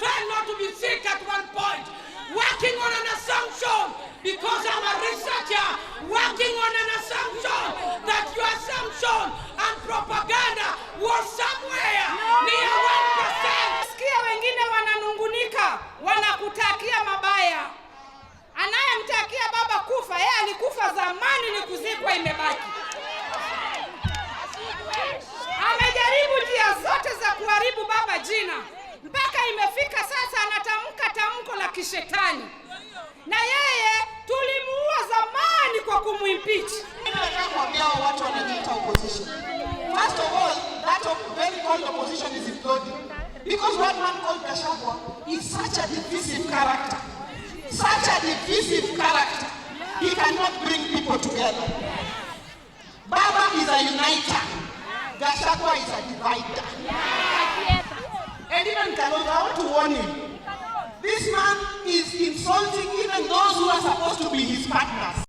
failed not to be sick at one point, working on an assumption, because I'm a researcher, working on an assumption that your assumption and propaganda was somewhere near 1%. Sikia wengine wananungunika, wanakutakia mabaya. Anayemtakia baba kufa, yeye alikufa zamani, ni kuzikwa imebaki. Amejaribu njia zote za kuharibu baba jina, mpaka imefika sasa anatamka tamko la kishetani. Na yeye tulimuua zamani kwa kumwimpeach. Nataka kuambia watu wanajiita opposition. First of all, that very called opposition is imploding. Because one man called Gachagua is such a divisive character. Such a divisive character. He cannot bring people together. Baba is a uniter. Gachagua is a divider. And even Kalonzo, I want to warn him. This man is insulting even those who are supposed to be his partners.